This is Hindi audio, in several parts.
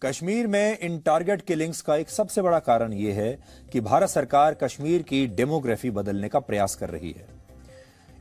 कश्मीर में इन टारगेट किलिंग्स का एक सबसे बड़ा कारण यह है कि भारत सरकार कश्मीर की डेमोग्राफी बदलने का प्रयास कर रही है।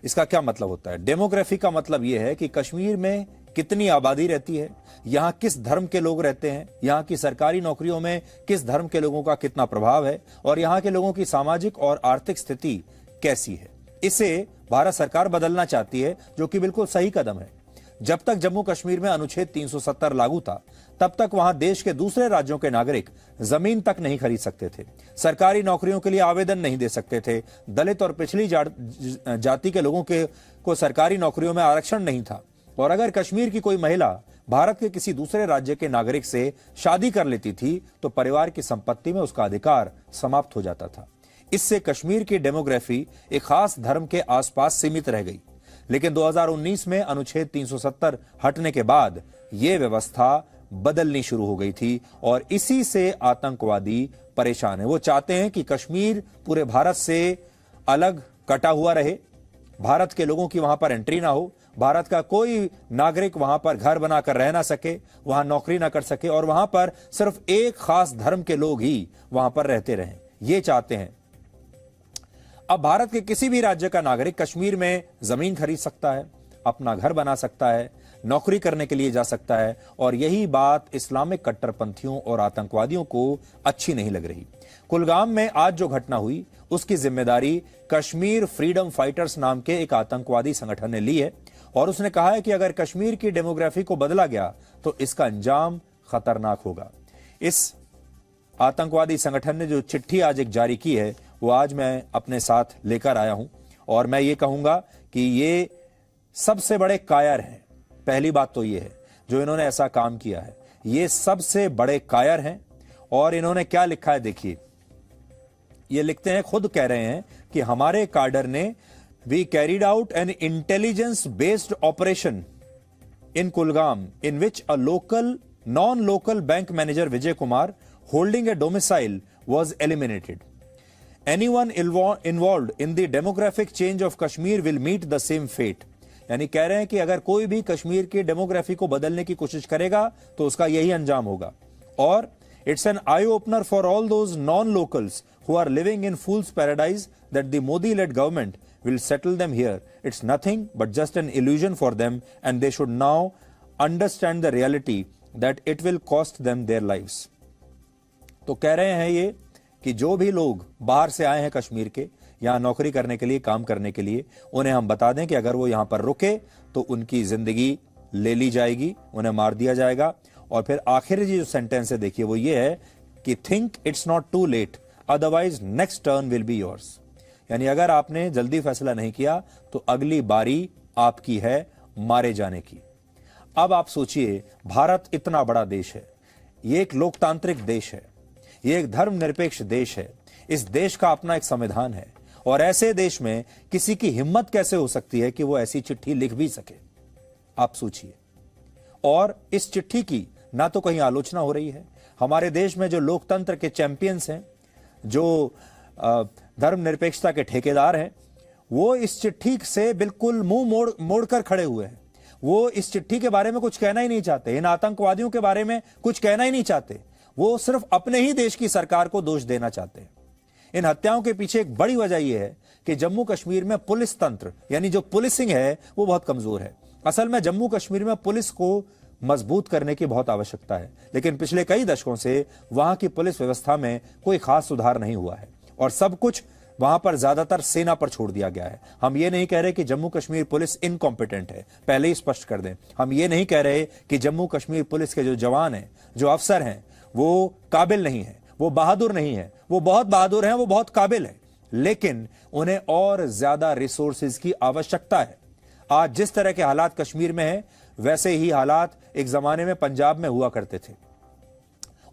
इसका क्या मतलब होता है? डेमोग्राफी का मतलब यह है कि कश्मीर में कितनी आबादी रहती है, यहां किस धर्म के लोग रहते हैं, यहां की सरकारी नौकरियों में किस धर्म के लोगों का कितना प्रभाव है और यहां के लोगों की सामाजिक और आर्थिक स्थिति कैसी है। इसे भारत सरकार बदलना चाहती है, जो कि बिल्कुल सही कदम है। जब तक जम्मू कश्मीर में अनुच्छेद 370 लागू था, तब तक वहां देश के दूसरे राज्यों के नागरिक जमीन तक नहीं खरीद सकते थे, सरकारी नौकरियों के लिए आवेदन नहीं दे सकते थे, दलित और पिछड़ी जाति के लोगों को सरकारी नौकरियों में आरक्षण नहीं था, और अगर कश्मीर की कोई महिला भारत के किसी दूसरे राज्य के नागरिक से शादी कर लेती थी तो परिवार की संपत्ति में उसका अधिकार समाप्त हो जाता था। इससे कश्मीर की डेमोग्राफी एक खास धर्म के आसपास सीमित रह गई। लेकिन 2019 में अनुच्छेद 370 हटने के बाद यह व्यवस्था बदलनी शुरू हो गई थी और इसी से आतंकवादी परेशान है। वो चाहते हैं कि कश्मीर पूरे भारत से अलग कटा हुआ रहे, भारत के लोगों की वहां पर एंट्री ना हो, भारत का कोई नागरिक वहां पर घर बनाकर रह ना सके, वहां नौकरी ना कर सके और वहां पर सिर्फ एक खास धर्म के लोग ही वहां पर रहते रहें। ये चाहते हैं। अब भारत के किसी भी राज्य का नागरिक कश्मीर में जमीन खरीद सकता है, अपना घर बना सकता है, नौकरी करने के लिए जा सकता है, और यही बात इस्लामिक कट्टरपंथियों और आतंकवादियों को अच्छी नहीं लग रही। कुलगाम में आज जो घटना हुई उसकी जिम्मेदारी कश्मीर फ्रीडम फाइटर्स नाम के एक आतंकवादी संगठन ने ली है और उसने कहा है कि अगर कश्मीर की डेमोग्राफी को बदला गया तो इसका अंजाम खतरनाक होगा। इस आतंकवादी संगठन ने जो चिट्ठी आज एक जारी की है वो आज मैं अपने साथ लेकर आया हूं और मैं ये कहूंगा कि ये सबसे बड़े कायर हैं। पहली बात तो ये है जो इन्होंने ऐसा काम किया है, ये सबसे बड़े कायर हैं। और इन्होंने क्या लिखा है देखिए, ये लिखते हैं, खुद कह रहे हैं कि हमारे काडर ने we carried out an intelligence based operation in Kulgam in which a local non local bank manager Vijay Kumar holding a domicile was eliminated. Anyone involved in the demographic change of Kashmir will meet the same fate. यानी कह रहे हैं कि अगर कोई भी कश्मीर की डेमोग्राफी को बदलने की कोशिश करेगा तो उसका यही अंजाम होगा। और it's an eye opener for all those non-locals who are living in fool's paradise that the Modi-led government will settle them here. It's nothing but just an illusion for them and they should now understand the reality that it will cost them their lives. तो कह रहे हैं ये कि जो भी लोग बाहर से आए हैं कश्मीर के, यहां नौकरी करने के लिए, काम करने के लिए, उन्हें हम बता दें कि अगर वो यहां पर रुके तो उनकी जिंदगी ले ली जाएगी, उन्हें मार दिया जाएगा। और फिर आखिर जो सेंटेंस है देखिए वो ये है कि think it's not too late otherwise next turn will be yours. यानी अगर आपने जल्दी फैसला नहीं किया तो अगली बारी आपकी है मारे जाने की। अब आप सोचिए, भारत इतना बड़ा देश है, ये एक लोकतांत्रिक देश है, ये एक धर्मनिरपेक्ष देश है, इस देश का अपना एक संविधान है और ऐसे देश में किसी की हिम्मत कैसे हो सकती है कि वो ऐसी चिट्ठी लिख भी सके? आप सोचिए। और इस चिट्ठी की ना तो कहीं आलोचना हो रही है, हमारे देश में जो लोकतंत्र के चैंपियंस हैं, जो धर्मनिरपेक्षता के ठेकेदार हैं, वो इस चिट्ठी से बिल्कुल मुंह मोड़कर खड़े हुए हैं। वो इस चिट्ठी के बारे में कुछ कहना ही नहीं चाहते, इन आतंकवादियों के बारे में कुछ कहना ही नहीं चाहते। वो सिर्फ अपने ही देश की सरकार को दोष देना चाहते हैं। इन हत्याओं के पीछे एक बड़ी वजह यह है कि जम्मू कश्मीर में पुलिस तंत्र यानी जो पुलिसिंग है वो बहुत कमजोर है। असल में जम्मू कश्मीर में पुलिस को मजबूत करने की बहुत आवश्यकता है, लेकिन पिछले कई दशकों से वहां की पुलिस व्यवस्था में कोई खास सुधार नहीं हुआ है और सब कुछ वहां पर ज्यादातर सेना पर छोड़ दिया गया है। हम ये नहीं कह रहे कि जम्मू कश्मीर पुलिस इनकॉम्पिटेंट है, पहले ही स्पष्ट कर दें। हम ये नहीं कह रहे कि जम्मू कश्मीर पुलिस के जो जवान हैं, जो अफसर हैं, वो काबिल नहीं है, वो बहादुर नहीं है। वो बहुत बहादुर हैं, वो बहुत काबिल है, लेकिन उन्हें और ज्यादा रिसोर्सेज की आवश्यकता है। आज जिस तरह के हालात कश्मीर में हैं, वैसे ही हालात एक जमाने में पंजाब में हुआ करते थे।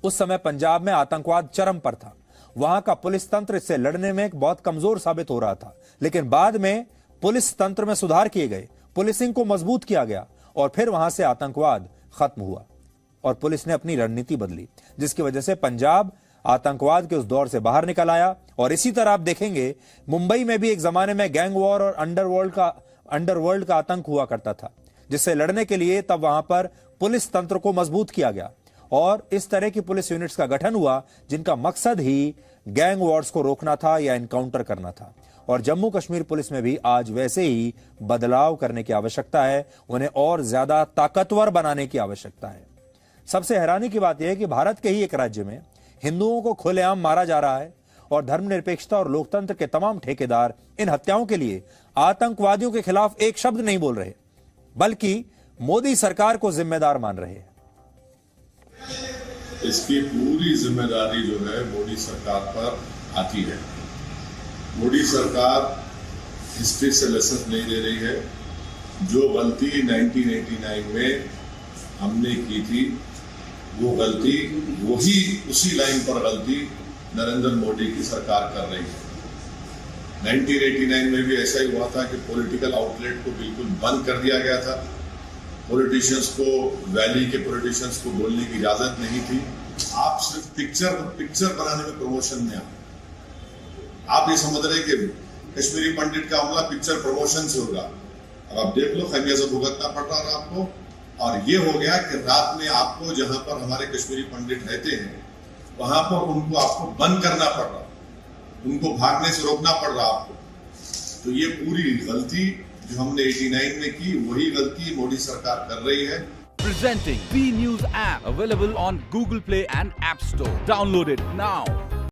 उस समय पंजाब में आतंकवाद चरम पर था, वहां का पुलिस तंत्र इससे लड़ने में बहुत कमजोर साबित हो रहा था, लेकिन बाद में पुलिस तंत्र में सुधार किए गए, पुलिसिंग को मजबूत किया गया और फिर वहां से आतंकवाद खत्म हुआ और पुलिस ने अपनी रणनीति बदली, जिसकी वजह से पंजाब आतंकवाद के उस दौर से बाहर निकल आया। और इसी तरह आप देखेंगे मुंबई में भी एक जमाने में गैंग वॉर और अंडरवर्ल्ड का आतंक हुआ करता था, जिससे लड़ने के लिए तब वहां पर पुलिस तंत्र को मजबूत किया गया और इस तरह की पुलिस यूनिट्स का गठन हुआ जिनका मकसद ही गैंग वॉर्स को रोकना था या इनकाउंटर करना था। और जम्मू कश्मीर पुलिस में भी आज वैसे ही बदलाव करने की आवश्यकता है, उन्हें और ज्यादा ताकतवर बनाने की आवश्यकता है। सबसे हैरानी की बात यह है कि भारत के ही एक राज्य में हिंदुओं को खुलेआम मारा जा रहा है और धर्मनिरपेक्षता और लोकतंत्र के तमाम ठेकेदार इन हत्याओं के लिए आतंकवादियों के खिलाफ एक शब्द नहीं बोल रहे, बल्कि मोदी सरकार को जिम्मेदार मान रहे हैं। इसकी पूरी जिम्मेदारी जो है मोदी सरकार पर आती है। मोदी सरकार हिस्ट्री से लेसन नहीं दे रही है। जो गलती 1989 में हमने की थी वो गलती वही उसी लाइन पर गलती नरेंद्र मोदी की सरकार कर रही है। 1989 में भी ऐसा ही हुआ था कि पॉलिटिकल आउटलेट को बिल्कुल बंद कर दिया गया था। पॉलिटिशियंस को, वैली के पॉलिटिशियंस को बोलने की इजाजत नहीं थी। आप सिर्फ पिक्चर बनाने में प्रमोशन में आप ये समझ रहे कि कश्मीरी पंडित का हमला पिक्चर प्रमोशन से होगा। अब आप देख लो, खमियाजा भुगतना पड़ रहा है आपको। और ये हो गया कि रात में आपको जहां पर हमारे कश्मीरी पंडित रहते हैं वहां पर उनको आपको बंद करना पड़ रहा, उनको भागने से रोकना पड़ रहा आपको। तो ये पूरी गलती जो हमने 89 में की वही गलती मोदी सरकार कर रही है। Presenting B News app available on Google Play and App Store. Download it now.